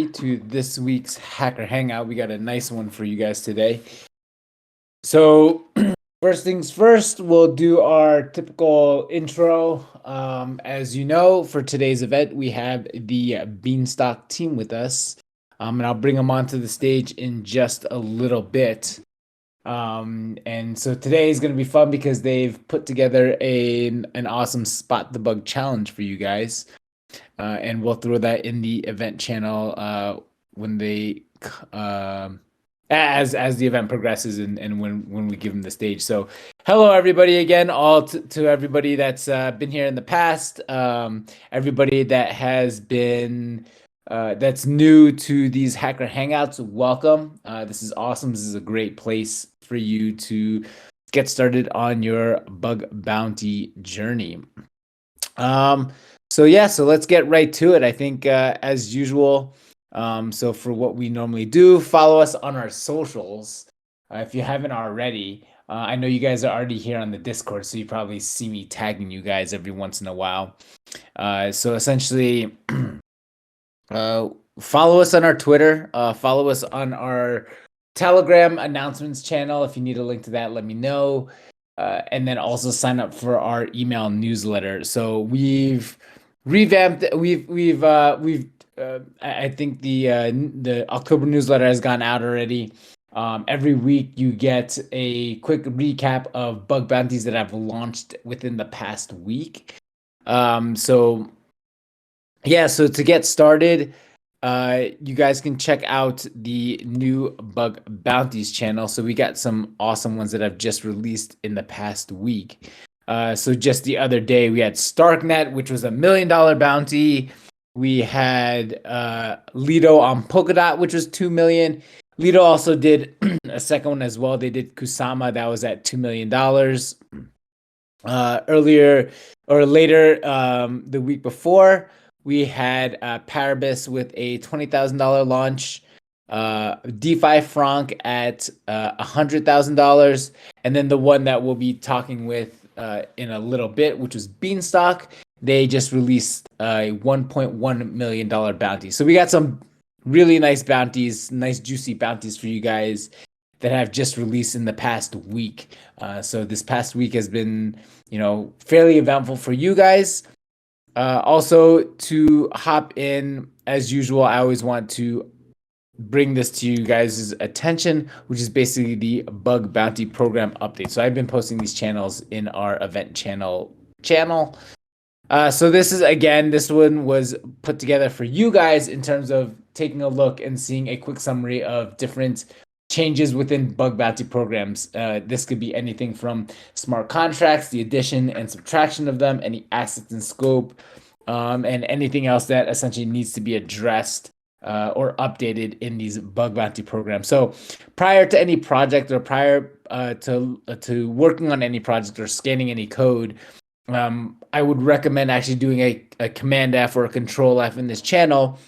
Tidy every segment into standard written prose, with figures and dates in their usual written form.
to this week's Hacker Hangout. We got a nice one for you guys today. So, first things first, we'll do our typical intro. As you know, for today's event, we have the Beanstalk team with us, and I'll bring them onto the stage in just a little bit. And so today is going to be fun because they've put together an awesome Spot the Bug challenge for you guys. And we'll throw that in the event channel when they as the event progresses and when we give them the stage. So hello everybody again, all to everybody that's been here in the past, everybody that has been that's new to these Hacker Hangouts, welcome. This is awesome. This is a great place for you to get started on your bug bounty journey. So let's get right to it. I think as usual, so for what we normally do, follow us on our socials. If you haven't already, I know you guys are already here on the Discord, so you probably see me tagging you guys every once in a while. So essentially, follow us on our Twitter, follow us on our Telegram announcements channel. If you need a link to that, let me know. And then also sign up for our email newsletter. So we've revamped. I think the October newsletter has gone out already. Every week you get a quick recap of bug bounties that have launched within the past week. So to get started, you guys can check out the new bug bounties channel. So we got some awesome ones that I've just released in the past week. So just the other day we had Starknet, which was $1 million bounty. We had Lido on Polkadot, which was 2 million. Lido also did a second one as well. They did Kusama, that was at $2 million. Earlier or later, the week before, we had Paribus with a $20,000 launch, DeFi Franc at $100,000, and then the one that we'll be talking with in a little bit, which was Beanstalk. They just released a $1.1 million bounty. So we got some really nice bounties, nice juicy bounties for you guys that have just released in the past week. So this past week has been, fairly eventful for you guys. Also, to hop in, as usual, I always want to bring this to you guys' attention, which is basically the bug bounty program update. So I've been posting these channels in our event channel. So this one was put together for you guys in terms of taking a look and seeing a quick summary of different changes within bug bounty programs. This could be anything from smart contracts, the addition and subtraction of them, any assets in scope, and anything else that essentially needs to be addressed or updated in these bug bounty programs. So prior to any project or prior to working on any project or scanning any code, I would recommend actually doing a Command F or a Control F in this channel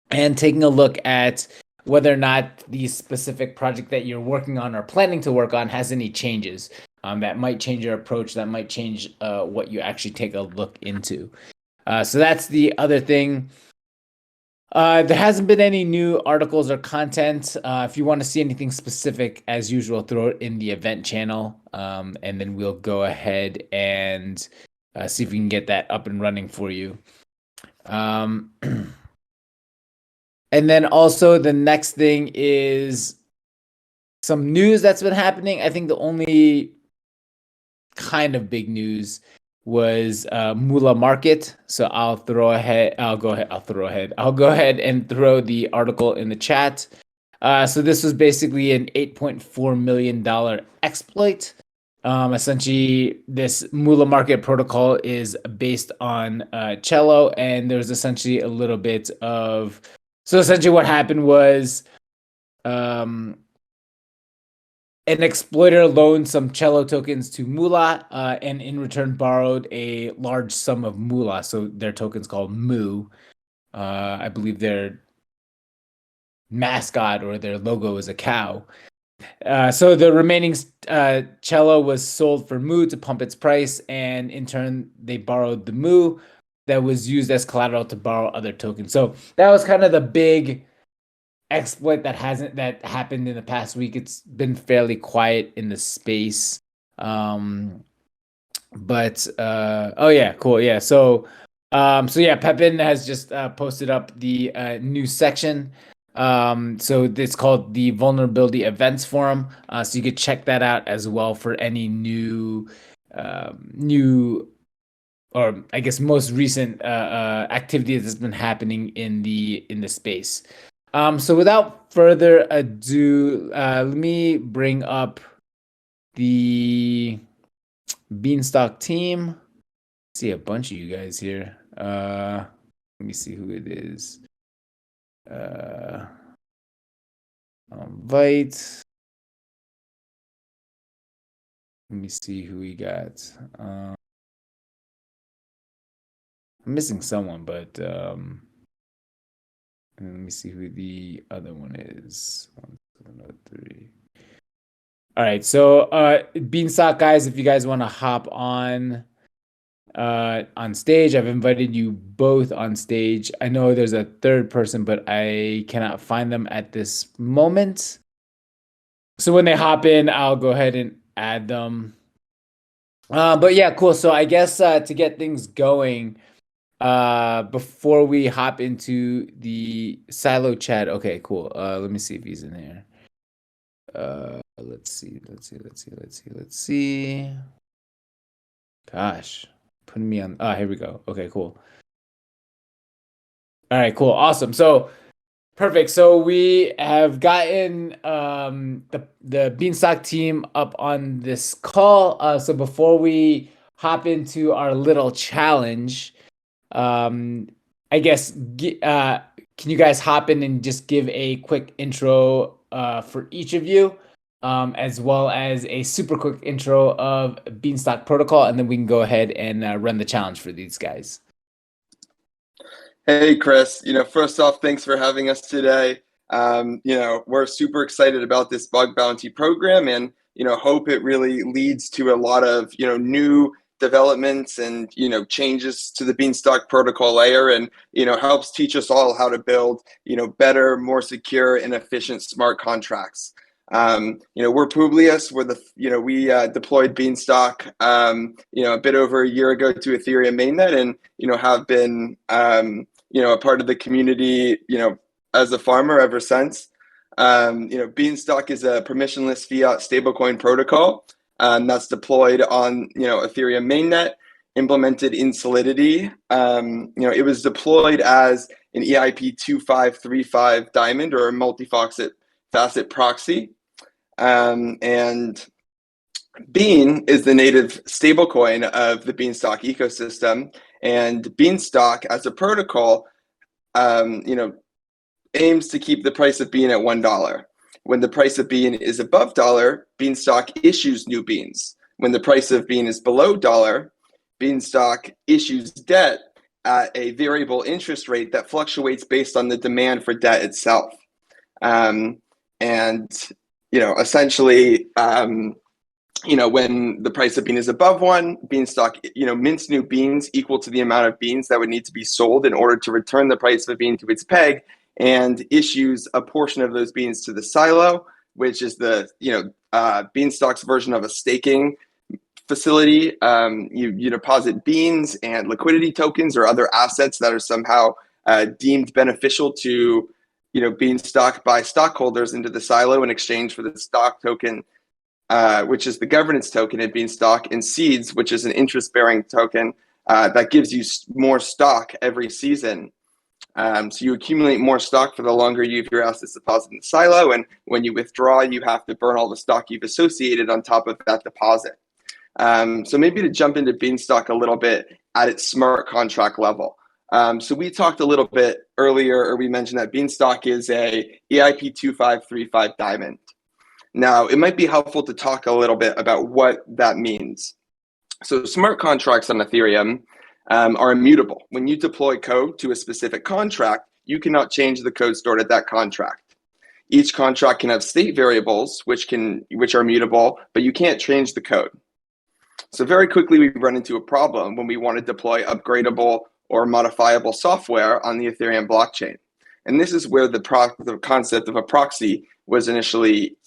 and taking a look at whether or not the specific project that you're working on or planning to work on has any changes that might change your approach, that might change what you actually take a look into. So that's the other thing. There hasn't been any new articles or content. If you want to see anything specific, as usual, throw it in the event channel, and then we'll go ahead and see if we can get that up and running for you. And then also the next thing is some news that's been happening. I think the only kind of big news was Moolah Market. So I'll go ahead and throw the article in the chat. So this was basically an $8.4 million exploit. Essentially, this Moolah Market protocol is based on Cello, and there's essentially a little bit of... So essentially what happened was an exploiter loaned some Cello tokens to Moolah and in return borrowed a large sum of Moolah. So their token's called Moo. I believe their mascot or their logo is a cow. So the remaining Cello was sold for Moo to pump its price, and in turn they borrowed the Moo. that was used as collateral to borrow other tokens. So that was kind of the big exploit that happened in the past week. It's been fairly quiet in the space. But oh yeah, cool. Yeah. So yeah, Pepin has just posted up the new section. So it's called the Vulnerability Events Forum. So you could check that out as well for any new, or I guess most recent activity that's been happening in the space. So without further ado, let me bring up the Beanstalk team. See a bunch of you guys here. Let me see who it is. Invite. Let me see who we got. I'm missing someone, but let me see who the other one is. 1, 2, 3. All right, so Beanstalk guys, if you guys want to hop on stage, I've invited you both on stage. I know there's a third person, but I cannot find them at this moment. So when they hop in, I'll go ahead and add them. But yeah, cool. So I guess to get things going, before we hop into the silo chat. Okay, cool. Let me see if he's in here. Let's see. Gosh, putting me on. Here we go. Okay, cool. All right, cool. Awesome. So perfect. So we have gotten the Beanstalk team up on this call. So before we hop into our little challenge, I guess can you guys hop in and just give a quick intro for each of you, as well as a super quick intro of Beanstalk Protocol, and then we can go ahead and run the challenge for these guys. Hey, Chris. First off, thanks for having us today. We're super excited about this bug bounty program, and hope it really leads to a lot of new developments and changes to the Beanstalk protocol layer, and helps teach us all how to build better, more secure and efficient smart contracts. We're Publius. We deployed Beanstalk a bit over a year ago to Ethereum mainnet, and have been a part of the community as a farmer ever since. Beanstalk is a permissionless fiat stablecoin protocol that's deployed on Ethereum mainnet, implemented in Solidity. It was deployed as an EIP 2535 diamond, or a multi-facet proxy. And Bean is the native stablecoin of the Beanstalk ecosystem, and Beanstalk as a protocol aims to keep the price of Bean at $1. When the price of Bean is above $1, Beanstalk issues new beans. When the price of Bean is below $1, Beanstalk issues debt at a variable interest rate that fluctuates based on the demand for debt itself. Essentially, when the price of bean is above 1, Beanstalk, mints new beans equal to the amount of beans that would need to be sold in order to return the price of a bean to its peg, and issues a portion of those beans to the silo, which is the Beanstalk's version of a staking facility. You deposit beans and liquidity tokens or other assets that are somehow deemed beneficial to Beanstalk by stockholders into the silo in exchange for the stock token, which is the governance token in Beanstalk, and seeds, which is an interest-bearing token that gives you more stock every season. So you accumulate more stock for the longer you have your assets deposited in the silo, and when you withdraw, you have to burn all the stock you've associated on top of that deposit. So maybe to jump into Beanstalk a little bit at its smart contract level. So we talked a little bit earlier, or we mentioned that Beanstalk is a EIP 2535 diamond. Now, it might be helpful to talk a little bit about what that means. So smart contracts on Ethereum are immutable. When you deploy code to a specific contract, you cannot change the code stored at that contract. Each contract can have state variables, which are mutable, but you can't change the code. So very quickly, we run into a problem when we want to deploy upgradable or modifiable software on the Ethereum blockchain. And this is where the concept of a proxy was initially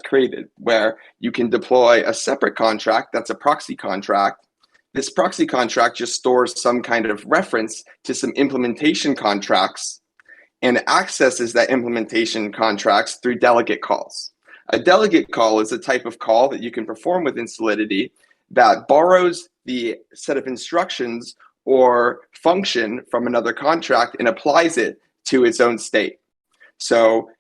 created, where you can deploy a separate contract that's a proxy contract. This proxy contract just stores some kind of reference to some implementation contracts and accesses that implementation contracts through delegate calls. A delegate call is a type of call that you can perform within Solidity that borrows the set of instructions or function from another contract and applies it to its own state. So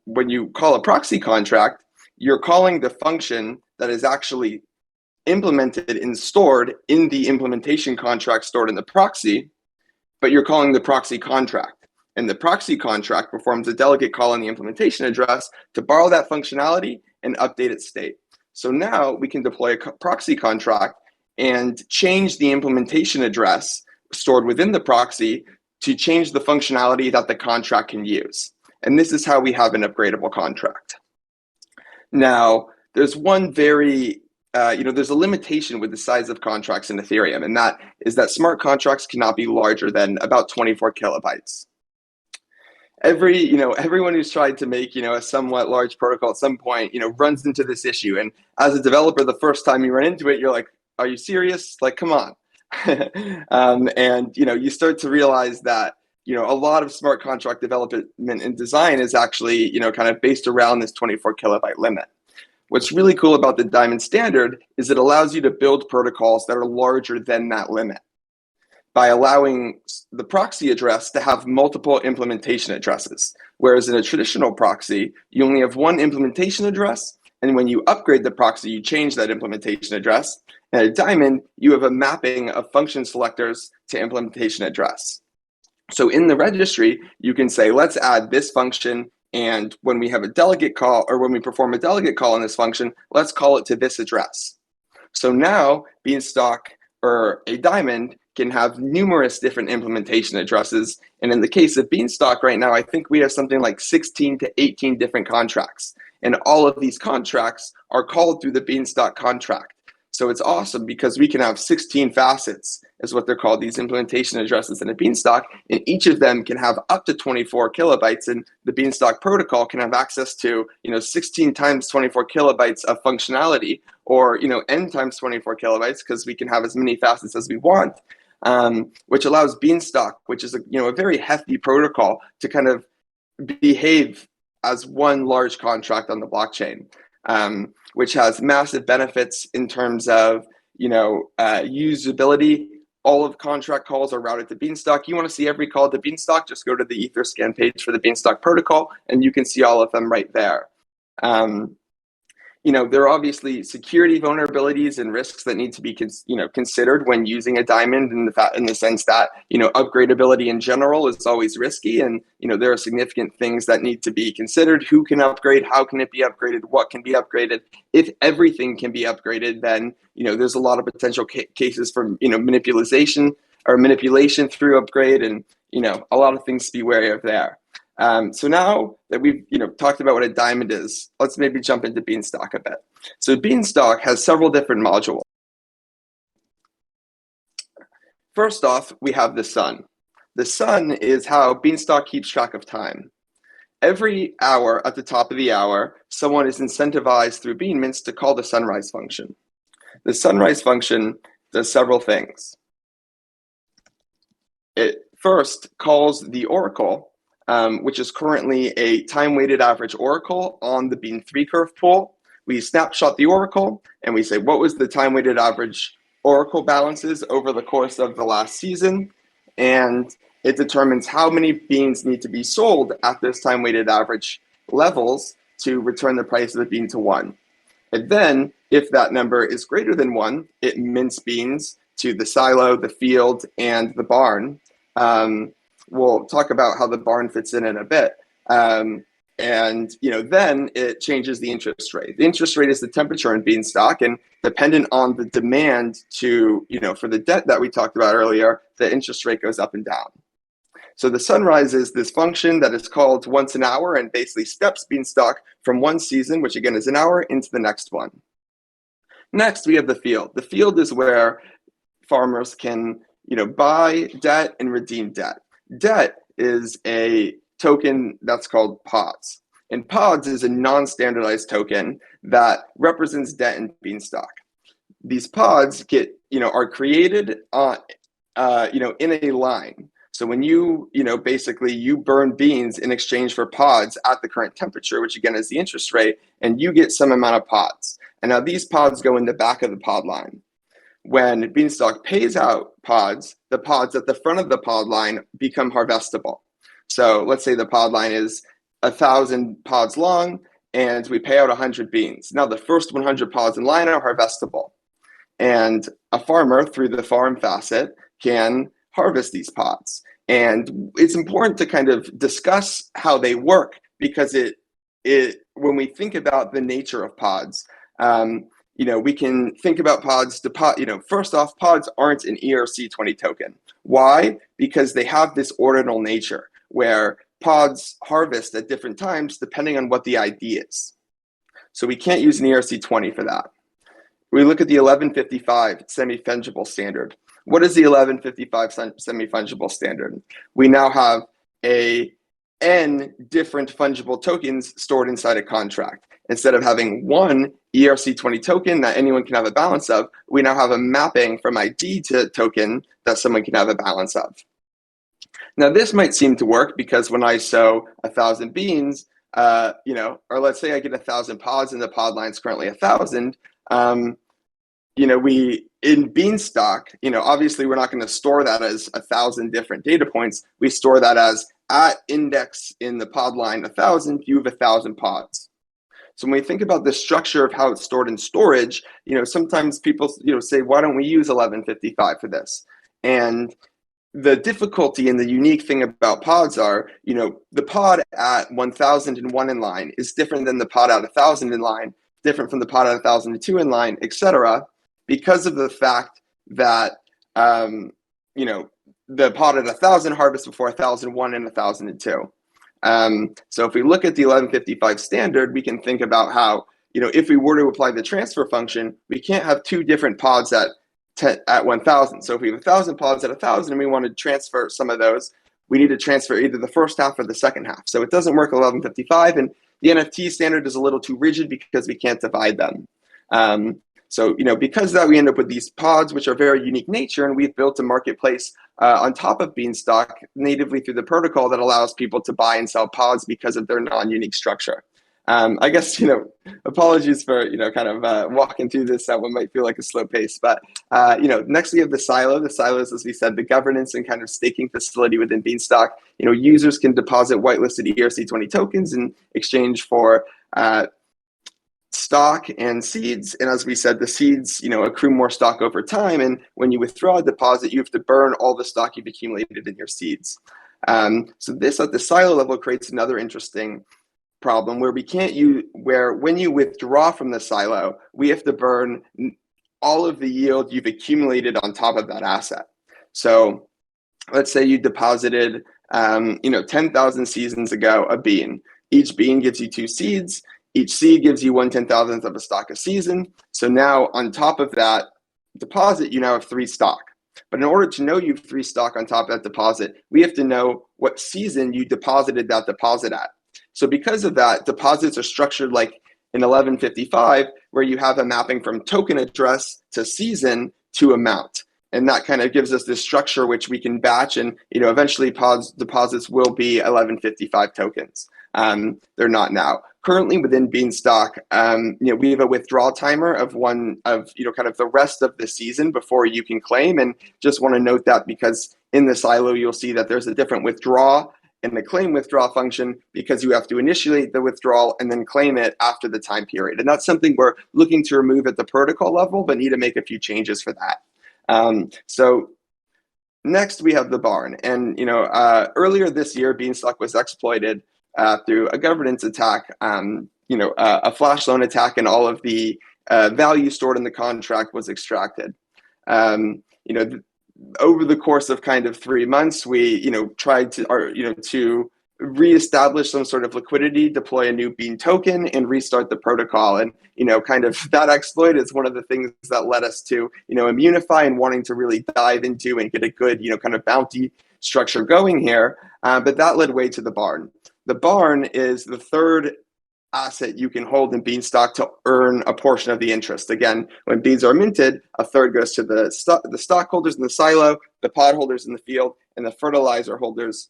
when you call a proxy contract, you're calling the function that is actually implemented and stored in the implementation contract stored in the proxy, but you're calling the proxy contract. And the proxy contract performs a delegate call on the implementation address to borrow that functionality and update its state. So now we can deploy a proxy contract and change the implementation address stored within the proxy to change the functionality that the contract can use. And this is how we have an upgradable contract. Now, there's one there's a limitation with the size of contracts in Ethereum, and that is that smart contracts cannot be larger than about 24 kilobytes. Everyone who's tried to make, a somewhat large protocol at some point, runs into this issue. And as a developer, the first time you run into it, you're like, are you serious? Like, come on. And you start to realize that, a lot of smart contract development and design is actually, kind of based around this 24 kilobyte limit. What's really cool about the Diamond standard is it allows you to build protocols that are larger than that limit by allowing the proxy address to have multiple implementation addresses. Whereas in a traditional proxy, you only have one implementation address, and when you upgrade the proxy, you change that implementation address. And at Diamond, you have a mapping of function selectors to implementation address. So in the registry, you can say, let's add this function, and when we have a delegate call, or when we perform a delegate call on this function, let's call it to this address. So now Beanstalk or a Diamond can have numerous different implementation addresses. And in the case of Beanstalk right now, I think we have something like 16 to 18 different contracts. And all of these contracts are called through the Beanstalk contract. So it's awesome because we can have 16 facets, is what they're called, these implementation addresses in a Beanstalk, and each of them can have up to 24 kilobytes, and the Beanstalk protocol can have access to 16 times 24 kilobytes of functionality, or n times 24 kilobytes, because we can have as many facets as we want, which allows Beanstalk, which is a very hefty protocol, to kind of behave as one large contract on the blockchain. Which has massive benefits in terms of usability. All of contract calls are routed to Beanstalk. You want to see every call to Beanstalk, just go to the Etherscan page for the Beanstalk protocol, and you can see all of them right there. There are obviously security vulnerabilities and risks that need to be considered when using a Diamond, in the sense that upgradability in general is always risky, and there are significant things that need to be considered. Who can upgrade? How can it be upgraded? What can be upgraded? If everything can be upgraded, then there's a lot of potential cases for manipulation through upgrade, and a lot of things to be wary of there. So now that we've talked about what a Diamond is, let's maybe jump into Beanstalk a bit. So Beanstalk has several different modules. First off, we have the sun. The sun is how Beanstalk keeps track of time. Every hour, at the top of the hour, someone is incentivized through Bean Mints to call the sunrise function. The sunrise function does several things. It first calls the oracle, which is currently a time-weighted average oracle on the Bean 3 curve pool. We snapshot the oracle, and we say, what was the time-weighted average oracle balances over the course of the last season? And it determines how many beans need to be sold at this time-weighted average levels to return the price of the bean to 1. And then, if that number is greater than 1, it mints beans to the silo, the field, and the barn. We'll talk about how the barn fits in a bit. And then it changes the interest rate. The interest rate is the temperature in Beanstalk, and dependent on the demand to, for the debt that we talked about earlier, the interest rate goes up and down. So the sunrise is this function that is called once an hour and basically steps Beanstalk from one season, which again is an hour, into the next one. Next, we have the field. The field is where farmers can buy debt and redeem debt. Debt is a token that's called pods. And pods is a non-standardized token that represents debt in Beanstalk. These pods are created in a line. So when basically you burn beans in exchange for pods at the current temperature, which again is the interest rate, and you get some amount of pods. And now these pods go in the back of the pod line. When Beanstalk pays out pods, the pods at the front of the pod line become harvestable. So let's say the pod line is 1,000 pods long, and we pay out 100 beans. Now the first 100 pods in line are harvestable. And a farmer, through the farm facet, can harvest these pods. And it's important to kind of discuss how they work, because when we think about the nature of pods, we can think about pods first off, pods aren't an ERC20 token. Why? Because they have this ordinal nature where pods harvest at different times depending on what the ID is. So we can't use an ERC20 for that. We look at the 1155 semi-fungible standard. What is the 1155 semi-fungible standard? We now have n different fungible tokens stored inside a contract. Instead of having one ERC20 token that anyone can have a balance of, we now have a mapping from ID to token that someone can have a balance of. Now this might seem to work because when I sow 1,000 beans, or let's say I get 1,000 pods and the pod line is currently 1,000, we in Beanstalk, obviously we're not going to store that as 1,000 different data points. We store that as at index in the pod line 1,000, you have 1,000 pods. So when we think about the structure of how it's stored in storage, sometimes people say, why don't we use 1155 for this? And the difficulty and the unique thing about pods are, the pod at 1,001 in line is different than the pod at 1,000 in line, different from the pod at 1,002 in line, etc., because of the fact that the pod at 1,000 harvests before 1,001 and 1,002. So if we look at the 1155 standard, we can think about how, if we were to apply the transfer function, we can't have two different pods at 1,000. So if we have 1,000 pods at 1,000 and we want to transfer some of those, we need to transfer either the first half or the second half. So it doesn't work 1155, and the NFT standard is a little too rigid because we can't divide them. So, because of that, we end up with these pods, which are very unique nature, and we've built a marketplace on top of Beanstalk natively through the protocol that allows people to buy and sell pods because of their non-unique structure. I guess, apologies for, kind of walking through this at what might feel like a slow pace, but, next we have the silo. The silo is, as we said, the governance and kind of staking facility within Beanstalk. Users can deposit whitelisted ERC20 tokens in exchange for stock and seeds. And as we said, the seeds, accrue more stock over time. And when you withdraw a deposit, you have to burn all the stock you've accumulated in your seeds. So this at the silo level creates another interesting problem where when you withdraw from the silo, we have to burn all of the yield you've accumulated on top of that asset. So let's say you deposited, 10,000 seasons ago, a bean. Each bean gives you 2 seeds. Each seed gives you 1/10,000th of a stock a season. So now on top of that deposit, you now have 3 stock. But in order to know you have 3 stock on top of that deposit, we have to know what season you deposited that deposit at. So because of that, deposits are structured like in 1155, where you have a mapping from token address to season to amount. And that kind of gives us this structure which we can batch, and eventually deposits will be 1155 tokens. They're not now. Currently within Beanstalk, we have a withdrawal timer of kind of the rest of the season before you can claim. And just want to note that because in the silo, you'll see that there's a different withdraw in the claim withdraw function because you have to initiate the withdrawal and then claim it after the time period. And that's something we're looking to remove at the protocol level, but need to make a few changes for that. So next we have the barn. And, earlier this year, Beanstalk was exploited through a governance attack, a flash loan attack, and all of the value stored in the contract was extracted. Over the course of kind of 3 months, we tried to reestablish some sort of liquidity, deploy a new Bean token, and restart the protocol. And kind of that exploit is one of the things that led us to Immunify and wanting to really dive into and get a good kind of bounty structure going here. But that led way to the barn. The barn is the third asset you can hold in Beanstalk to earn a portion of the interest. Again, when beans are minted, a third goes to the stockholders in the silo, the pod holders in the field, and the fertilizer holders,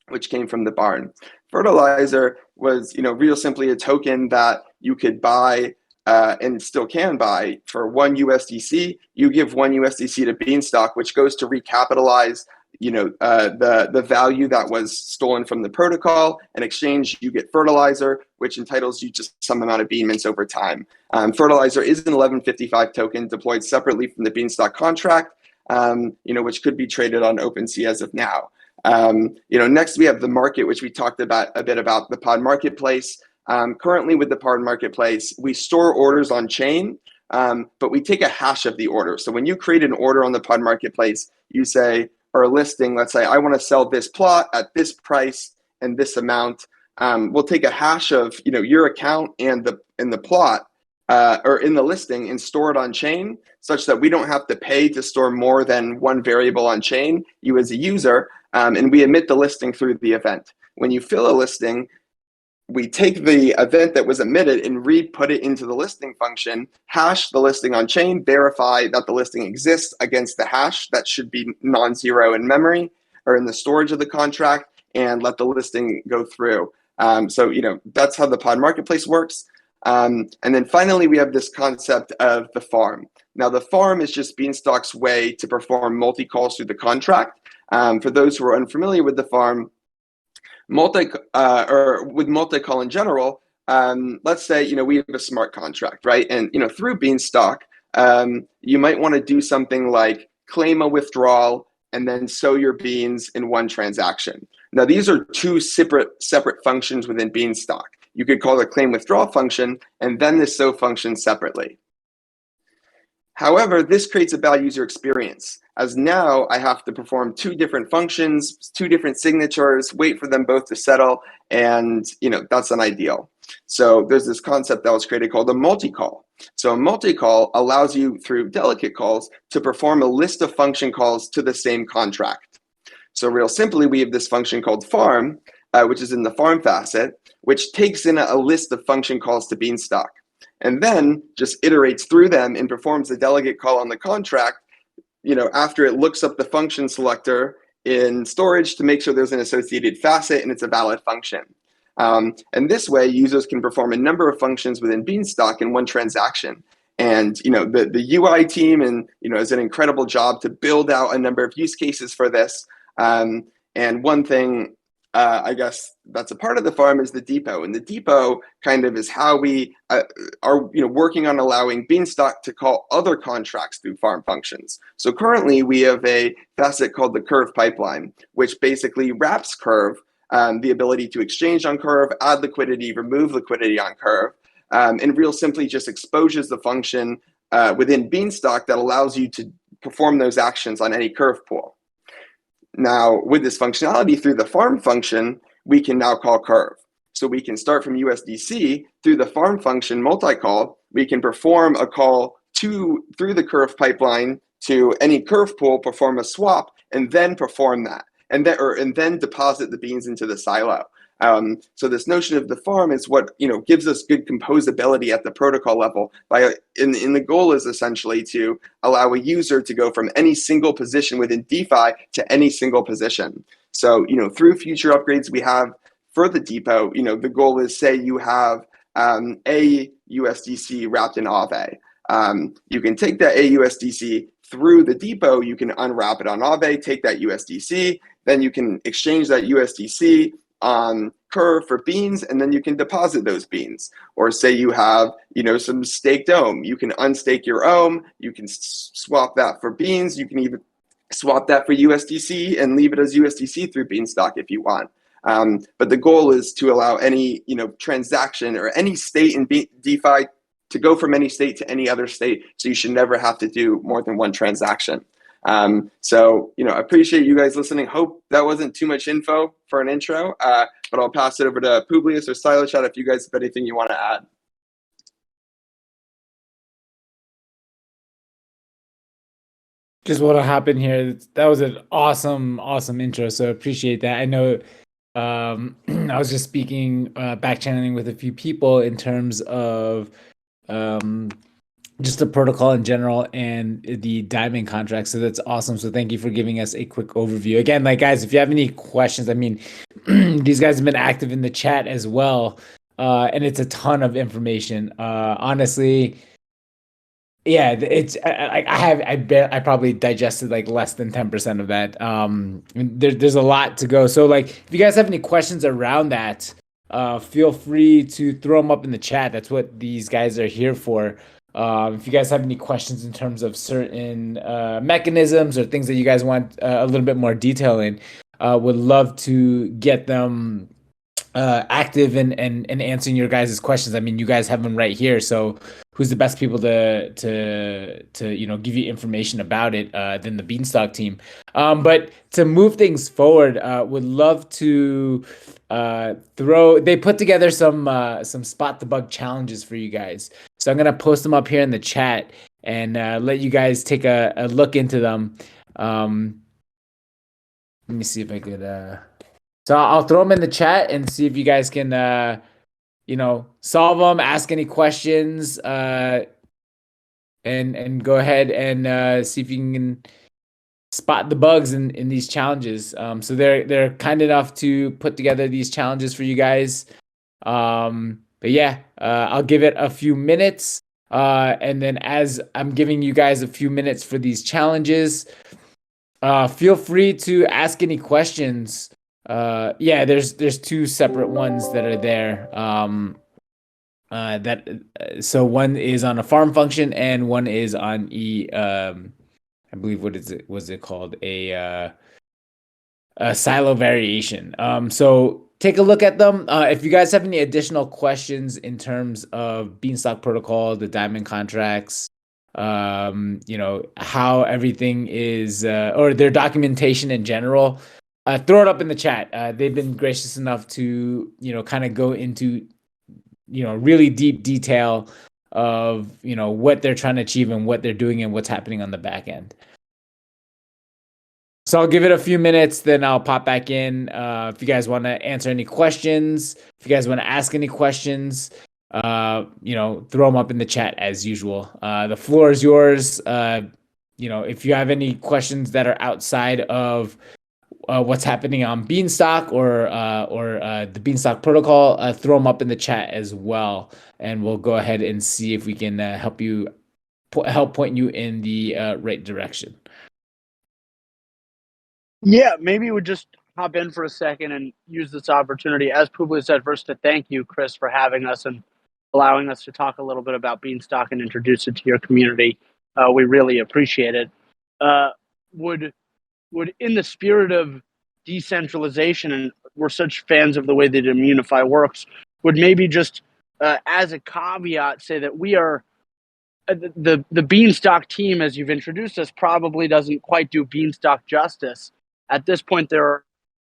which came from the barn. Fertilizer was, real simply a token that you could buy and still can buy for 1 USDC. You give 1 USDC to Beanstalk, which goes to recapitalize the value that was stolen from the protocol. In exchange, you get fertilizer, which entitles you to some amount of bean mints over time. Fertilizer is an 1155 token deployed separately from the Beanstalk contract, which could be traded on OpenSea as of now. Next we have the market, which we talked about a bit about the pod marketplace. Currently with the pod marketplace, we store orders on chain, but we take a hash of the order. So when you create an order on the pod marketplace, you say, or a listing, let's say I want to sell this plot at this price and this amount. We'll take a hash of your account and the plot or in the listing and store it on chain, such that we don't have to pay to store more than one variable on chain, you as a user, and we emit the listing through the event. When you fill a listing, we take the event that was emitted and re-put it into the listing function, hash the listing on chain, verify that the listing exists against the hash that should be non-zero in memory or in the storage of the contract, and let the listing go through. So that's how the pod marketplace works. And then finally, we have this concept of the farm. Now, the farm is just Beanstalk's way to perform multi-calls through the contract. For those who are unfamiliar with the farm, with multi-call in general, let's say we have a smart contract, right? And through Beanstalk, you might want to do something like claim a withdrawal and then sow your beans in one transaction. Now, these are two separate functions within Beanstalk. You could call the claim withdrawal function and then the sow function separately. However, this creates a bad user experience, as now I have to perform two different functions, two different signatures, wait for them both to settle, and that's unideal. So there's this concept that was created called a multi-call. So a multi-call allows you, through delegate calls, to perform a list of function calls to the same contract. So real simply, we have this function called farm, which is in the farm facet, which takes in a list of function calls to Beanstalk, and then just iterates through them and performs a delegate call on the contract, after it looks up the function selector in storage to make sure there's an associated facet and it's a valid function. And this way, users can perform a number of functions within Beanstalk in one transaction. And the UI team has an incredible job to build out a number of use cases for this. And one thing I guess that's a part of the farm is the depot, and the depot kind of is how we are working on allowing Beanstalk to call other contracts through farm functions. So currently we have a facet called the Curve pipeline, which basically wraps Curve, the ability to exchange on Curve, add liquidity, remove liquidity on Curve, and real simply just exposes the function within Beanstalk that allows you to perform those actions on any Curve pool. Now, with this functionality through the farm function, we can now call Curve. So we can start from USDC through the farm function multi-call. We can perform a call through the Curve pipeline to any Curve pool, perform a swap, and then perform that, and then deposit the beans into the silo. So this notion of the farm is what gives us good composability at the protocol level. And the goal is essentially to allow a user to go from any single position within DeFi to any single position. So through future upgrades we have for the depot, the goal is, say you have a USDC wrapped in Aave. You can take that AUSDC through the depot. You can unwrap it on Aave, take that USDC, then you can exchange that USDC on Curve for beans, and then you can deposit those beans. Or say you have some staked ohm, you can unstake your ohm, you can swap that for beans, you can even swap that for USDC and leave it as USDC through Beanstalk if you want. But the goal is to allow any transaction or any state in DeFi to go from any state to any other state, so you should never have to do more than one transaction. So, I appreciate you guys listening. Hope that wasn't too much info for an intro, but I'll pass it over to Publius or SiloChat if you guys have anything you want to add. Just want to hop in here. That was an awesome, awesome intro. So appreciate that. I know I was just speaking, back channeling with a few people in terms of um, just the protocol in general and the diamond contract. So that's awesome. So thank you for giving us a quick overview. Again, like guys, if you have any questions, I mean, these guys have been active in the chat as well. And it's a ton of information. Honestly, yeah, it's I probably digested like less than 10% of that. There's a lot to go. So like if you guys have any questions around that, feel free to throw them up in the chat. That's what these guys are here for. If you guys have any questions in terms of certain mechanisms or things that you guys want a little bit more detail in, would love to get them active and answering your guys' questions. I mean, you guys have them right here. So who's the best people to give you information about it than the Beanstalk team? But to move things forward, would love to they put together some spot the bug challenges for you guys. So I'm gonna post them up here in the chat and let you guys take a look into them. Let me see if I could so I'll throw them in the chat and see if you guys can solve them, ask any questions, and go ahead and see if you can spot the bugs in these challenges. So they're kind enough to put together these challenges for you guys. But yeah, I'll give it a few minutes. And then as I'm giving you guys a few minutes for these challenges, feel free to ask any questions. Yeah, there's two separate ones that are there. So one is on a farm function and one is on I believe was it called a silo variation. So take a look at them. If you guys have any additional questions in terms of Beanstalk protocol, the diamond contracts, how everything is, or their documentation in general, throw it up in the chat. They've been gracious enough to, kind of go into, really deep detail of, what they're trying to achieve and what they're doing and what's happening on the back end. So I'll give it a few minutes, then I'll pop back in. If you guys want to answer any questions, if you guys want to ask any questions, throw them up in the chat as usual. The floor is yours. If you have any questions that are outside of what's happening on Beanstalk or the Beanstalk protocol, throw them up in the chat as well, and we'll go ahead and see if we can help point you in the right direction. Yeah, maybe we just hop in for a second and use this opportunity, as Publius said, first to thank you, Chris, for having us and allowing us to talk a little bit about Beanstalk and introduce it to your community. We really appreciate it. Would in the spirit of decentralization, and we're such fans of the way that Immunify works, would maybe just as a caveat say that we are the Beanstalk team, as you've introduced us, probably doesn't quite do Beanstalk justice. At this point, there are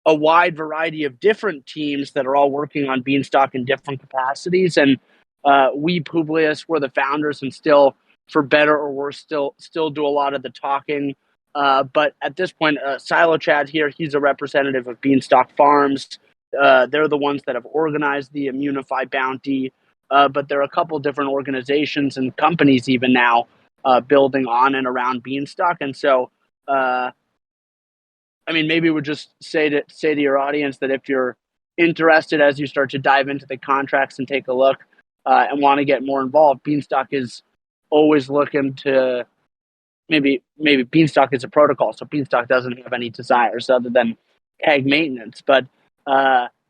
a wide variety of different teams that are all working on Beanstalk in different capacities. And we, Publius, we're the founders and still, for better or worse, still do a lot of the talking. But at this point, SiloChat here, he's a representative of Beanstalk Farms. They're the ones that have organized the Immunify bounty. But there are a couple different organizations and companies even now building on and around Beanstalk. And so, maybe we'll just say to your audience that if you're interested as you start to dive into the contracts and take a look and want to get more involved, Beanstalk is always looking to maybe Beanstalk is a protocol, so Beanstalk doesn't have any desires other than keg maintenance. But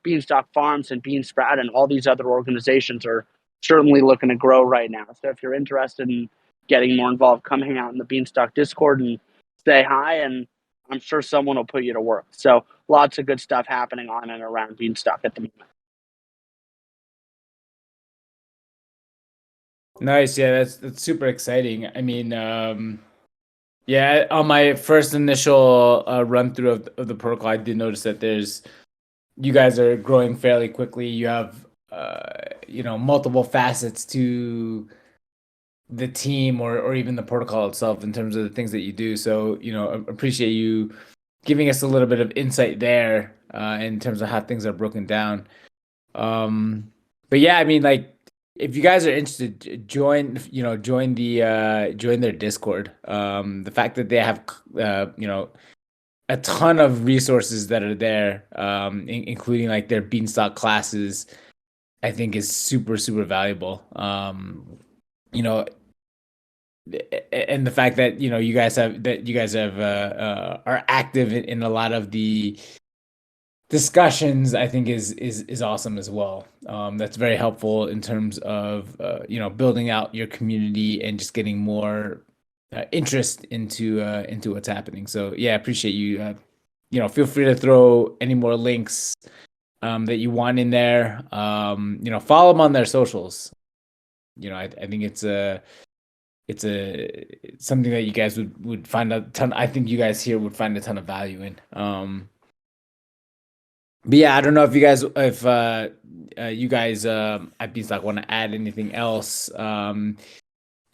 Beanstalk Farms and Bean Sprout and all these other organizations are certainly looking to grow right now. So if you're interested in getting more involved, come hang out in the Beanstalk Discord and say hi, and I'm sure someone will put you to work. So lots of good stuff happening on and around Beanstalk at the moment. Nice. Yeah, that's super exciting. I mean, Yeah, on my first initial run through of the protocol, I did notice that you guys are growing fairly quickly. You have multiple facets to the team or even the protocol itself in terms of the things that you do. So, appreciate you giving us a little bit of insight there in terms of how things are broken down. But yeah, I mean, like, if you guys are interested, join their Discord. The fact that they have a ton of resources that are there, including like their Beanstalk classes, I think is super, super valuable. You know, and the fact that you guys have are active in a lot of the discussions, I think is awesome as well. That's very helpful in terms of building out your community and just getting more interest into what's happening. So yeah, I appreciate you. Feel free to throw any more links that you want in there. Follow them on their socials. I think it's something that you guys would find a ton. I think you guys here would find a ton of value in. But yeah, I don't know if you guys at Beanstalk want to add anything else in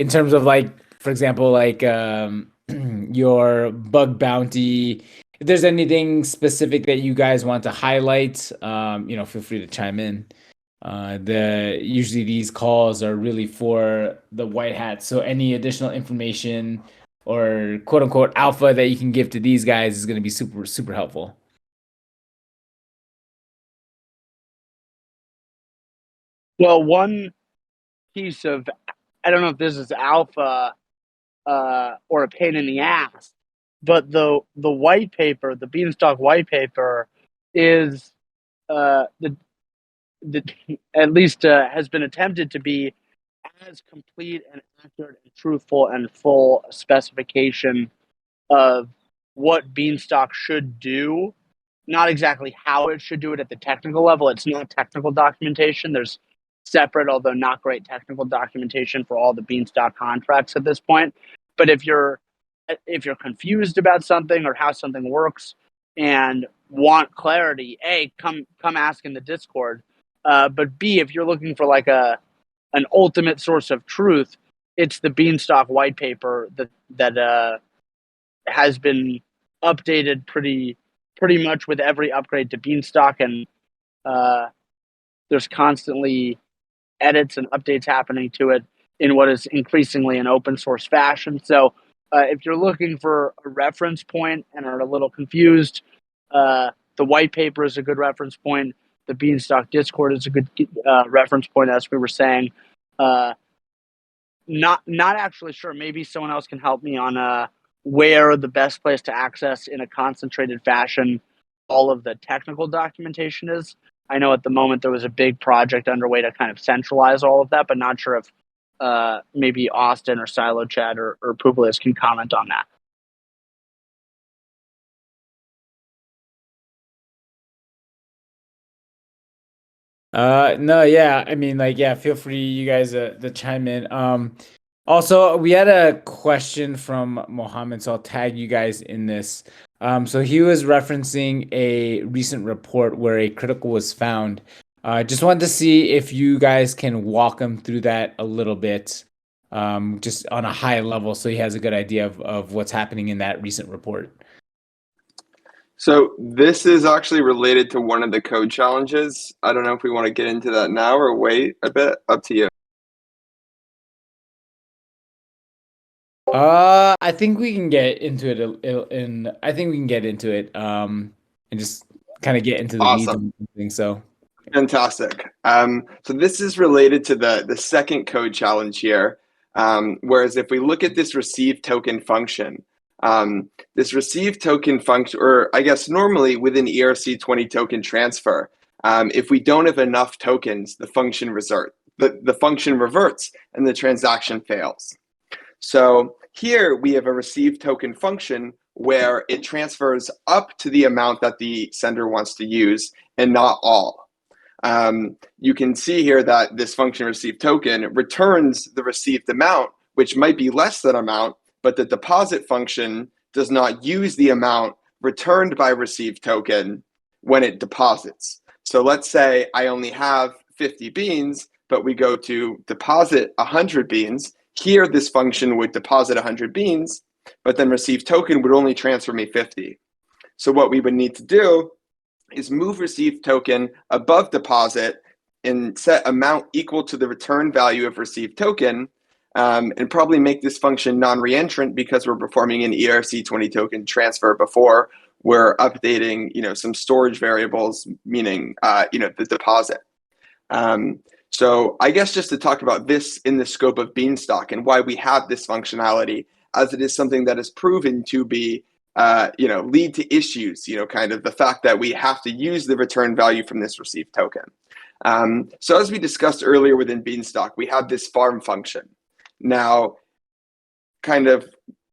terms of, like, for example, like your bug bounty. If there's anything specific that you guys want to highlight, feel free to chime in. Usually these calls are really for the white hats, so any additional information or quote unquote alpha that you can give to these guys is going to be super, super helpful. Well, one piece of, I don't know if this is alpha or a pain in the ass, but the white paper, the Beanstalk white paper, is the at least has been attempted to be as complete and accurate and truthful and full specification of what Beanstalk should do. Not exactly how it should do it at the technical level. It's not technical documentation. There's separate, although not great, technical documentation for all the Beanstalk contracts at this point. But if you're confused about something or how something works and want clarity, A, come ask in the Discord. But B, if you're looking for like an ultimate source of truth, it's the Beanstalk white paper that has been updated pretty much with every upgrade to Beanstalk, and there's constantly edits and updates happening to it in what is increasingly an open source fashion. So if you're looking for a reference point and are a little confused, the white paper is a good reference point. The Beanstalk Discord is a good reference point, as we were saying. Not actually sure. Maybe someone else can help me on where the best place to access in a concentrated fashion all of the technical documentation is. I know at the moment there was a big project underway to kind of centralize all of that, but not sure if maybe Austin or Silo Chad or Publius can comment on that. No, yeah. I mean, like, yeah, feel free, you guys, to chime in. Also, we had a question from Mohammed, so I'll tag you guys in this. So he was referencing a recent report where a critical was found. Just wanted to see if you guys can walk him through that a little bit, just on a high level, so he has a good idea of what's happening in that recent report. So this is actually related to one of the code challenges. I don't know if we want to get into that now or wait a bit. Up to you. I think we can get into it I think we can get into it and just kind of get into the weeds Awesome. and things. So Fantastic. So this is related to the second code challenge here. Whereas if we look at this receive token function, or I guess normally within ERC20 token transfer, if we don't have enough tokens, the function reverts and the transaction fails. So here we have a receive token function where it transfers up to the amount that the sender wants to use and not all. You can see here that this function receive token returns the received amount, which might be less than amount, but the deposit function does not use the amount returned by received token when it deposits. So let's say I only have 50 beans, but we go to deposit 100 beans. Here, this function would deposit 100 beans, but then received token would only transfer me 50. So what we would need to do is move received token above deposit and set amount equal to the return value of received token, and probably make this function non-reentrant because we're performing an ERC20 token transfer before we're updating, some storage variables, meaning, the deposit. So I guess just to talk about this in the scope of Beanstalk and why we have this functionality, as it is something that is proven to be lead to issues, kind of the fact that we have to use the return value from this received token. So as we discussed earlier within Beanstalk, we have this farm function. Now,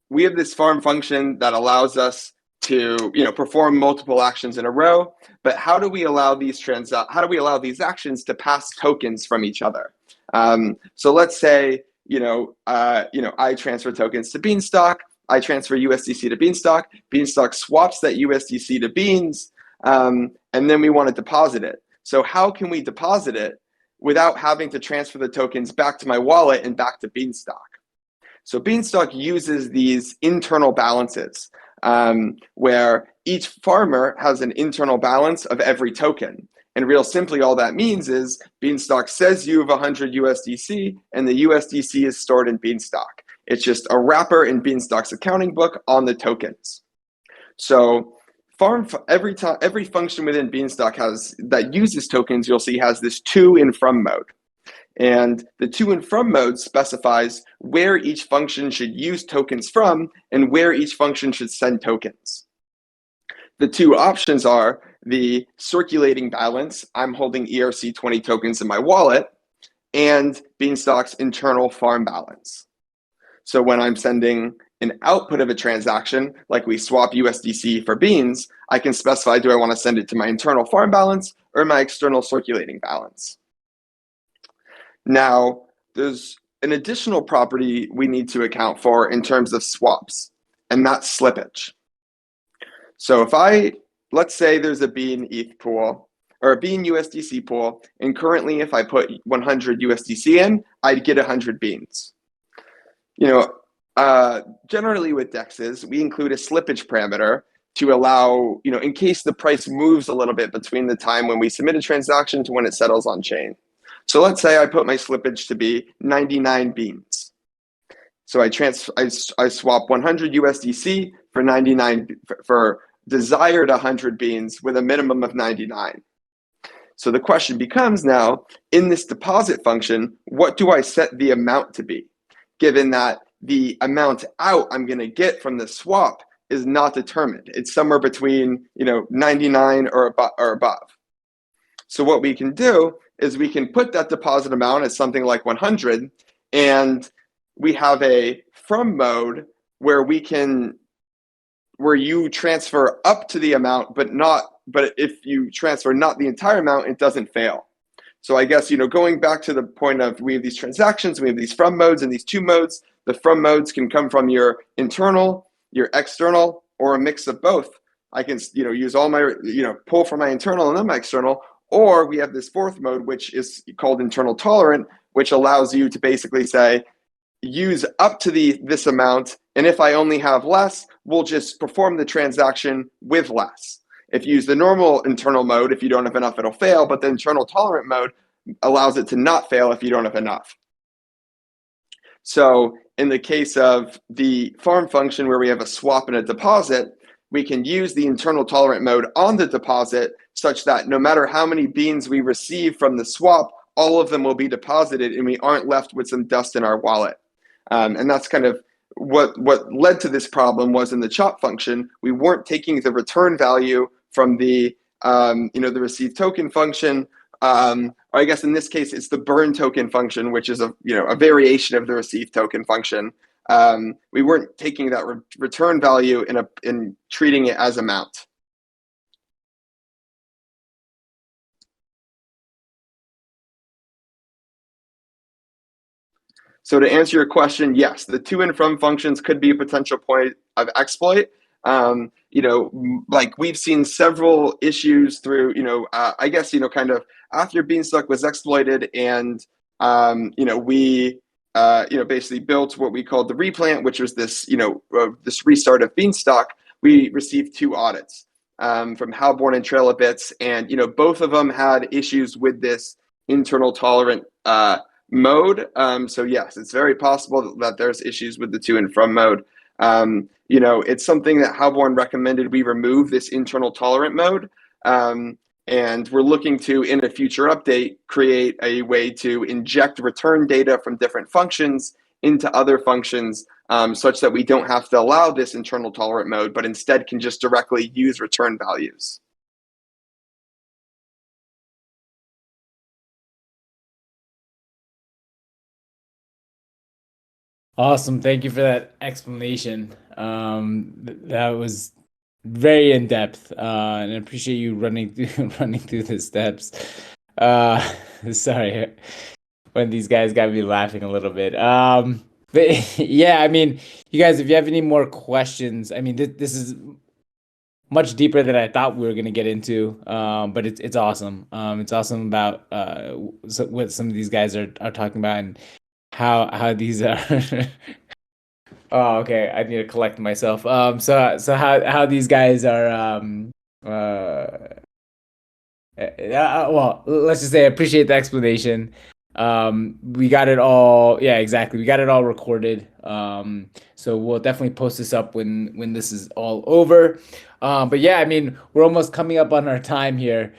we have this farm function that allows us to, perform multiple actions in a row. But how do we allow these actions to pass tokens from each other? So let's say, I transfer tokens to Beanstalk. I transfer USDC to Beanstalk. Beanstalk swaps that USDC to Beans, and then we want to deposit it. So how can we deposit it without having to transfer the tokens back to my wallet and back to Beanstalk? So Beanstalk uses these internal balances, where each farmer has an internal balance of every token. And real simply, all that means is Beanstalk says you have 100 USDC, and the USDC is stored in Beanstalk. It's just a wrapper in Beanstalk's accounting book on the tokens. So every function within Beanstalk that uses tokens, you'll see has this to and from mode. And the to and from mode specifies where each function should use tokens from and where each function should send tokens. The two options are the circulating balance, I'm holding ERC20 tokens in my wallet, and Beanstalk's internal farm balance. So when I'm sending an output of a transaction, like we swap USDC for beans, I can specify, do I want to send it to my internal farm balance or my external circulating balance? Now, there's an additional property we need to account for in terms of swaps, and that's slippage. So let's say there's a Bean ETH pool or a Bean USDC pool, and currently if I put 100 USDC in, I'd get 100 beans. Generally with DEXs, we include a slippage parameter to allow, in case the price moves a little bit between the time when we submit a transaction to when it settles on chain. So let's say I put my slippage to be 99 beans. So I swap 100 USDC for 99 for desired 100 beans with a minimum of 99. So the question becomes now, in this deposit function, what do I set the amount to be? Given that the amount out I'm going to get from the swap is not determined. It's somewhere between 99 or above. So what we can do is we can put that deposit amount as something like 100, and we have a from mode where you transfer up to the amount, but if you transfer not the entire amount, it doesn't fail. So I guess, going back to the point of we have these transactions, we have these from modes and these to modes. The from modes can come from your internal, your external, or a mix of both. I can, use all my, pull from my internal and then my external. Or we have this fourth mode, which is called internal tolerant, which allows you to basically say, use up to this amount, and if I only have less, we'll just perform the transaction with less. If you use the normal internal mode, if you don't have enough, it'll fail, but the internal tolerant mode allows it to not fail if you don't have enough. So in the case of the farm function where we have a swap and a deposit, we can use the internal tolerant mode on the deposit such that no matter how many beans we receive from the swap, all of them will be deposited and we aren't left with some dust in our wallet. And that's kind of what led to this problem was in the chop function, we weren't taking the return value from the the received token function. Or I guess in this case, it's the burn token function, which is a variation of the received token function. We weren't taking that return value and treating it as amount. So to answer your question, yes, the to and from functions could be a potential point of exploit. Like we've seen several issues through, I guess, kind of after Beanstalk was exploited and, we, basically built what we called the replant, which was this, this restart of Beanstalk. We received 2 audits from Halborn and Trail of Bits. And, both of them had issues with this internal tolerant mode. So yes, it's very possible that there's issues with the to and from mode. It's something that Halborn recommended we remove this internal tolerant mode. And we're looking to, in a future update, create a way to inject return data from different functions into other functions, such that we don't have to allow this internal tolerant mode, but instead can just directly use return values. Awesome. Thank you for that explanation. That was very in depth, and I appreciate you running through the steps. Sorry, when these guys got me laughing a little bit. But yeah, I mean, you guys, if you have any more questions, I mean, this is much deeper than I thought we were going to get into. But it's awesome. It's awesome about what some of these guys are talking about and how these are. Oh, okay. I need to collect myself. So how these guys are well, let's just say I appreciate the explanation. We got it all. Yeah, exactly. We got it all recorded. So we'll definitely post this up when this is all over. But yeah, I mean, we're almost coming up on our time here.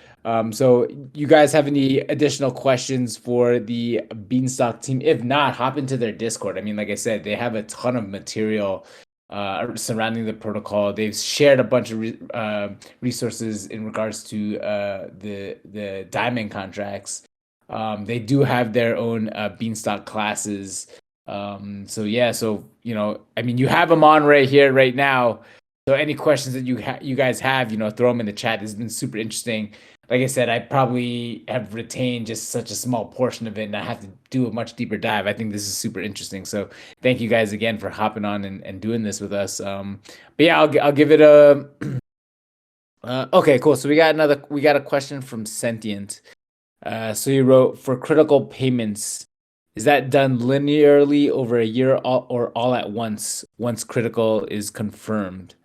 So you guys have any additional questions for the Beanstalk team? If not, hop into their Discord. I mean, like I said, they have a ton of material surrounding the protocol. They've shared a bunch of resources in regards to the diamond contracts. They do have their own Beanstalk classes. So yeah, I mean, you have them on right here, right now. So any questions that you guys have, throw them in the chat. It's been super interesting. Like I said, I probably have retained just such a small portion of it, and I have to do a much deeper dive. I think this is super interesting. So thank you guys again for hopping on and doing this with us. But yeah, I'll give it a. Okay, cool. So we got a question from Sentient. So you wrote, for critical payments, is that done linearly over a year or all at once critical is confirmed?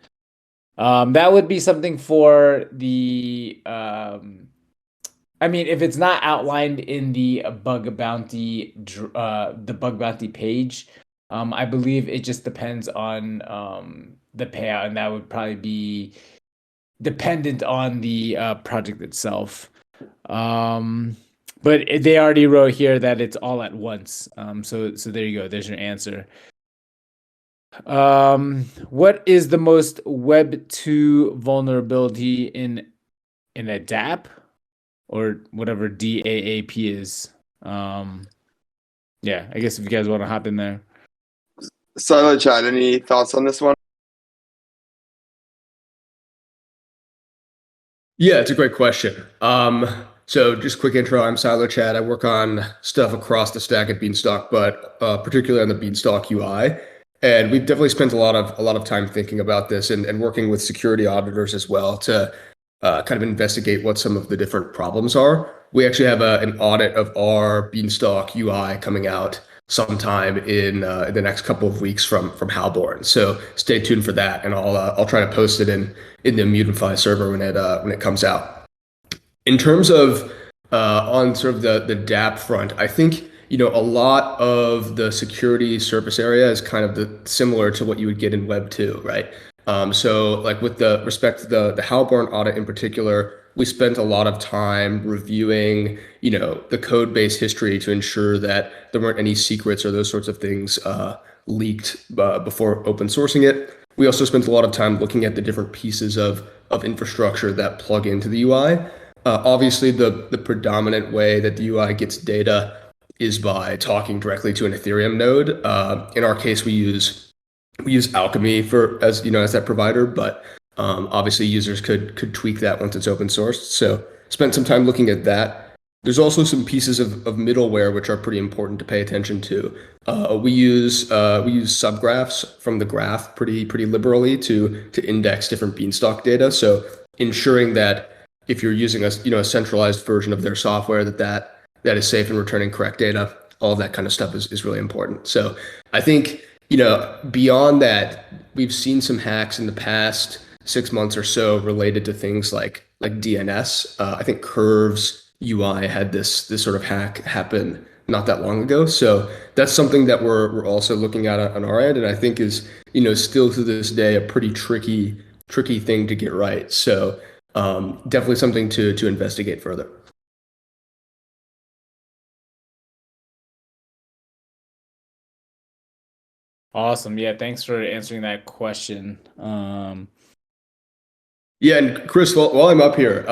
That would be something for the I mean, if it's not outlined in the bug bounty page, I believe it just depends on the payout, and that would probably be dependent on the project itself. But they already wrote here that it's all at once. So there you go. There's your answer. What is the most Web 2 vulnerability in a DApp or whatever DAAP is? Yeah, I guess if you guys want to hop in there. Silo chat, any thoughts on this one? Yeah, it's a great question. So just quick intro, I'm Silo Chad. I work on stuff across the stack at Beanstalk, but particularly on the Beanstalk UI. And we've definitely spent a lot of time thinking about this and working with security auditors as well to kind of investigate what some of the different problems are. We actually have an audit of our Beanstalk UI coming out sometime in the next couple of weeks from Halborn. So stay tuned for that, and I'll try to post it in the Mutify server when it comes out. In terms of on sort of the DApp front, I think a lot of the security surface area is kind of similar to what you would get in Web 2, right? So like with the respect to the Halborn audit in particular, we spent a lot of time reviewing, the code base history to ensure that there weren't any secrets or those sorts of things leaked before open sourcing it. We also spent a lot of time looking at the different pieces of infrastructure that plug into the UI. Obviously, the predominant way that the UI gets data is by talking directly to an Ethereum node. In our case, we use Alchemy as that provider, but obviously users could tweak that once it's open sourced. So spent some time looking at that. There's also some pieces of middleware which are pretty important to pay attention to. We use subgraphs from the graph pretty liberally to index different Beanstalk data. So ensuring that if you're using a centralized version of their software, that is safe in returning correct data. All of that kind of stuff is really important. So I think beyond that, we've seen some hacks in the past 6 months or so related to things like DNS. I think Curves UI had this sort of hack happen not that long ago. So that's something that we're also looking at on our end, and I think is still to this day a pretty tricky thing to get right. So definitely something to investigate further. Awesome. Yeah, thanks for answering that question. Yeah, and Chris, while I'm up here,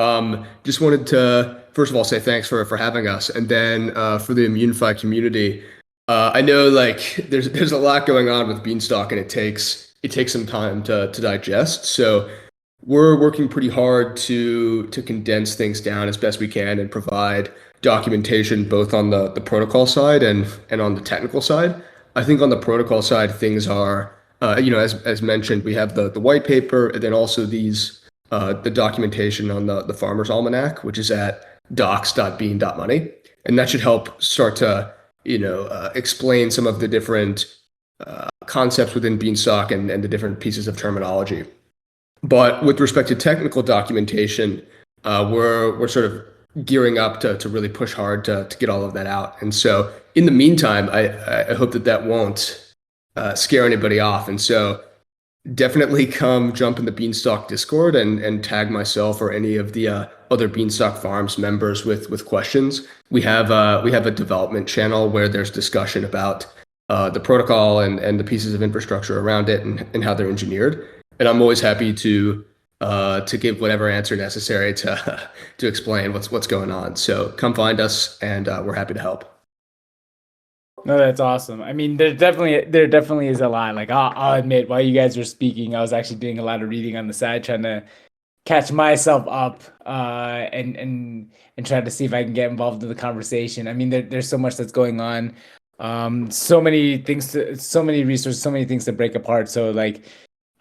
just wanted to first of all say thanks for having us, and then for the ImmuneFi community. I know like there's a lot going on with Beanstalk, and it takes some time to digest. So we're working pretty hard to condense things down as best we can and provide documentation both on the protocol side and on the technical side. I think on the protocol side, things are as mentioned, we have the white paper, and then also the documentation on the Farmer's Almanac, which is at docs.bean.money. And that should help start to, explain some of the different concepts within Beanstalk and the different pieces of terminology. But with respect to technical documentation, we're sort of gearing up to really push hard to get all of that out. And so in the meantime, I hope that won't scare anybody off. And so definitely come jump in the Beanstalk Discord and tag myself or any of the other Beanstalk Farms members with questions. We have a development channel where there's discussion about the protocol and the pieces of infrastructure around it and how they're engineered. And I'm always happy to give whatever answer necessary to explain what's going on. So come find us, and we're happy to help. No, that's awesome. I mean, there definitely is a lot. Like I'll admit, while you guys were speaking, I was actually doing a lot of reading on the side, trying to catch myself up and try to see if I can get involved in the conversation. I mean, there's so much that's going on, so many things, so many resources, so many things to break apart. So like,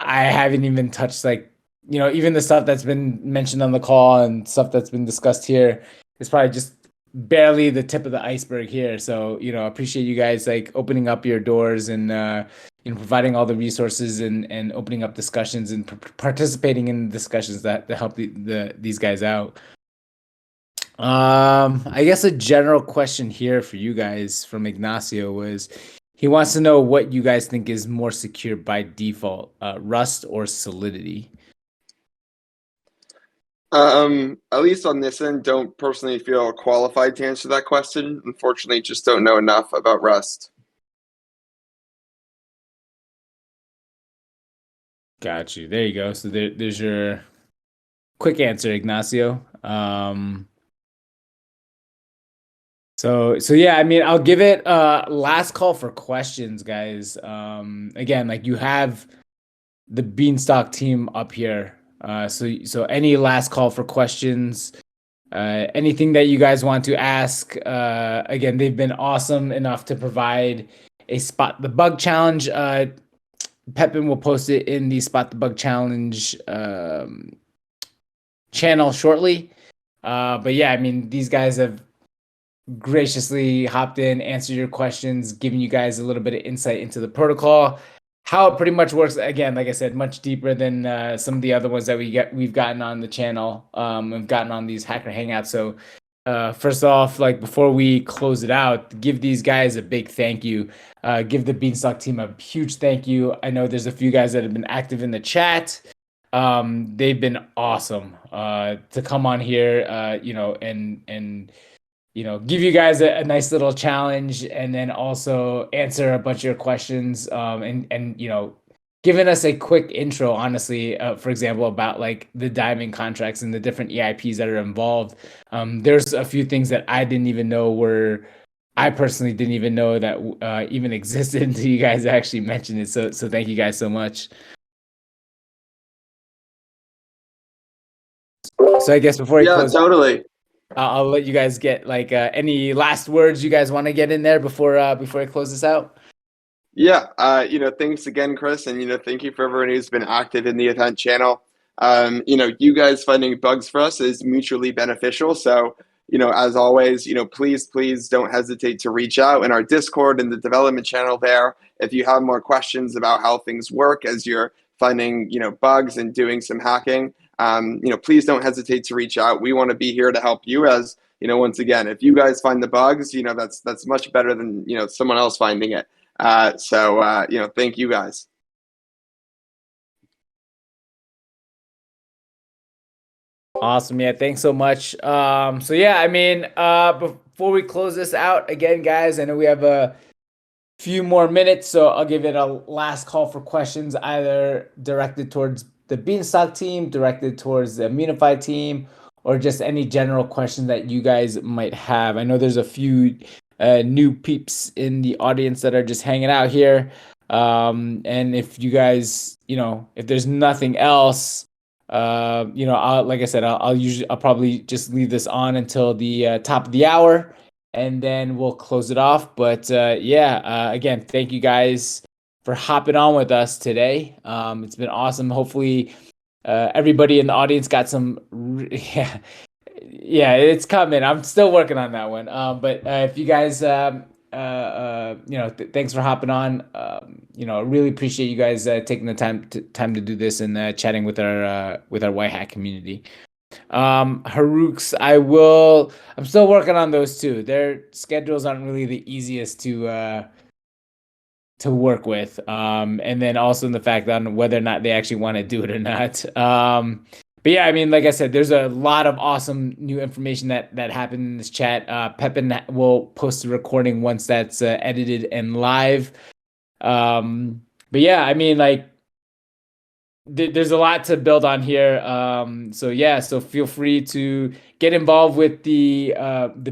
I haven't even touched even the stuff that's been mentioned on the call and stuff that's been discussed here is probably just barely the tip of the iceberg here. So, appreciate you guys like opening up your doors and, providing all the resources and opening up discussions and participating in discussions that help these guys out. I guess a general question here for you guys from Ignacio was, he wants to know what you guys think is more secure by default, Rust or Solidity. At least on this end, don't personally feel qualified to answer that question. Unfortunately, just don't know enough about Rust. Got you. There you go. So there's your quick answer, Ignacio. So yeah, I mean, I'll give it last call for questions, guys. Again, like you have the Beanstalk team up here. So any last call for questions, anything that you guys want to ask. Again, they've been awesome enough to provide a Spot the Bug challenge. Pepin will post it in the Spot the Bug challenge channel shortly. But yeah, I mean, these guys have graciously hopped in, answered your questions, giving you guys a little bit of insight into the protocol, how it pretty much works. Again, like I said, much deeper than some of the other ones that we've gotten on the channel. We've gotten on these hacker hangouts. So first off, like before we close it out, give these guys a big thank you. Give the Beanstalk team a huge thank you. I know there's a few guys that have been active in the chat. They've been awesome to come on here, and give you guys a nice little challenge, and then also answer a bunch of your questions, and giving us a quick intro, honestly, for example, about like the diamond contracts and the different EIPs that are involved. There's a few things that I didn't even know I personally didn't even know that even existed until you guys actually mentioned it. So thank you guys so much. So I guess before totally. I'll let you guys get like any last words you guys want to get in there before I close this out. Yeah, thanks again, Chris, and thank you for everyone who's been active in the event channel. You guys finding bugs for us is mutually beneficial. So, as always, please don't hesitate to reach out in our Discord and the development channel there. If you have more questions about how things work as you're finding, bugs and doing some hacking, please don't hesitate to reach out. We want to be here to help you as, once again, if you guys find the bugs, that's much better than, someone else finding it. Thank you guys. Awesome. Yeah. Thanks so much. So yeah, I mean, before we close this out again, guys, I know we have a few more minutes, so I'll give it a last call for questions, either directed towards the Beanstalk team, directed towards the Immunify team, or just any general questions that you guys might have. I know there's a few new peeps in the audience that are just hanging out here. And if you guys, if there's nothing else, like I said, I'll probably just leave this on until the top of the hour, and then we'll close it off. But again, thank you guys for hopping on with us today. It's been awesome. Hopefully, everybody in the audience got some. Yeah, it's coming. I'm still working on that one. But if you guys, thanks for hopping on. I really appreciate you guys taking the time to do this and chatting with our white hat community. Harook's, I'm still working on those too. Their schedules aren't really the easiest to work with. And then also in the fact on whether or not they actually want to do it or not. But yeah, I mean, like I said, there's a lot of awesome new information that happened in this chat. Pepin will post the recording once that's edited and live. But yeah, I mean, like, there's a lot to build on here. So feel free to get involved with the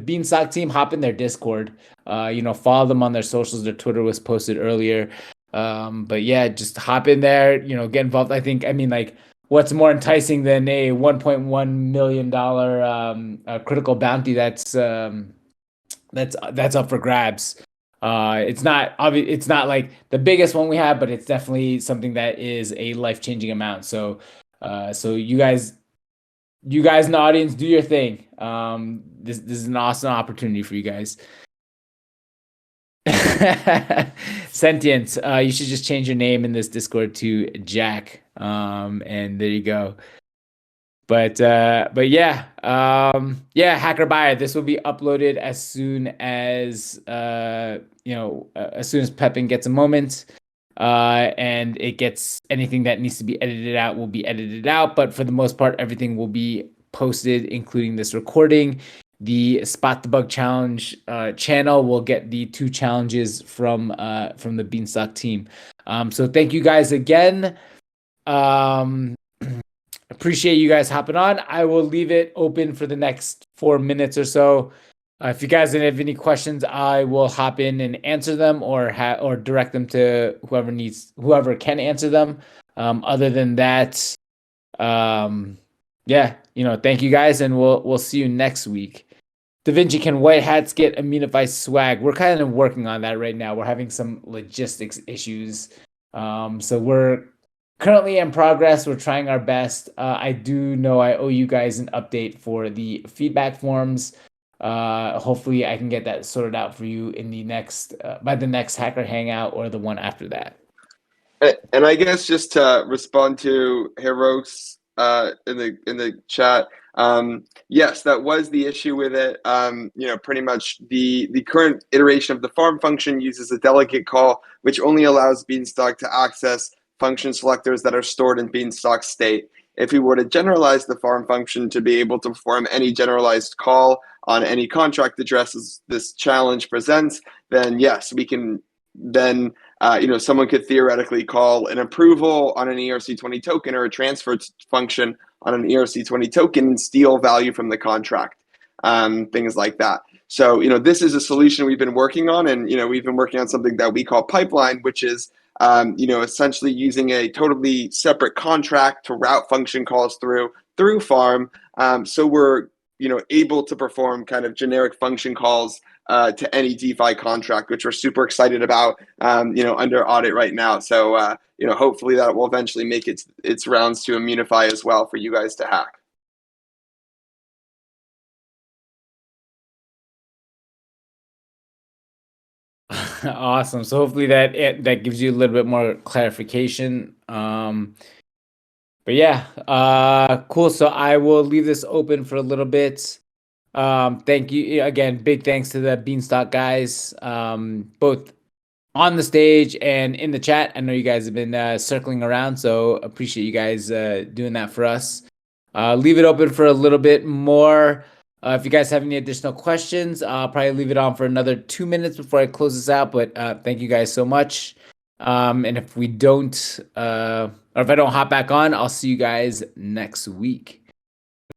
Beanstalk team. Hop in their Discord. Follow them on their socials. Their Twitter was posted earlier. But yeah, just hop in there. Get involved. I mean, like, what's more enticing than a $1.1 million critical bounty that's up for grabs? It's not like the biggest one we have, but it's definitely something that is a life-changing amount. So you guys in the audience, do your thing. This is an awesome opportunity for you guys. Sentience, you should just change your name in this Discord to Jack. And there you go. But yeah, Hacker Buyer. This will be uploaded as soon as as soon as Pepin gets a moment, and it gets anything that needs to be edited out will be edited out. But for the most part, everything will be posted, including this recording. The Spot the Bug Challenge channel will get the 2 challenges from the Beanstalk team. So thank you guys again. Appreciate you guys hopping on. I will leave it open for the next 4 minutes or so. If you guys have any questions, I will hop in and answer them, or direct them to whoever can answer them. Other than that, thank you guys, and we'll see you next week. Da Vinci, can white hats get Immunify swag? We're kind of working on that right now. We're having some logistics issues. So we're currently in progress. We're trying our best. I do know I owe you guys an update for the feedback forms. Hopefully I can get that sorted out for you in the next by the next Hacker Hangout or the one after that. And I guess just to respond to Heroes in the chat, yes, that was the issue with it. Pretty much the current iteration of the farm function uses a delegate call, which only allows Beanstalk to access function selectors that are stored in Beanstalk state. If we were to generalize the farm function to be able to perform any generalized call on any contract addresses this challenge presents, then yes, we can then someone could theoretically call an approval on an ERC20 token or a transfer function on an ERC20 token and steal value from the contract, things like that. So, this is a solution we've been working on, and, we've been working on something that we call pipeline, which is, essentially using a totally separate contract to route function calls through farm. So we're able to perform kind of generic function calls to any DeFi contract, which we're super excited about, under audit right now. So, hopefully that will eventually make its rounds to Immunify as well for you guys to hack. Awesome. So hopefully that gives you a little bit more clarification. But yeah, cool. So I will leave this open for a little bit. Thank you again. Big thanks to the Beanstalk guys, both on the stage and in the chat. I know you guys have been circling around, so appreciate you guys doing that for us. Leave it open for a little bit more. If you guys have any additional questions, I'll probably leave it on for another 2 minutes before I close this out. But thank you guys so much. And if we don't, or if I don't hop back on, I'll see you guys next week.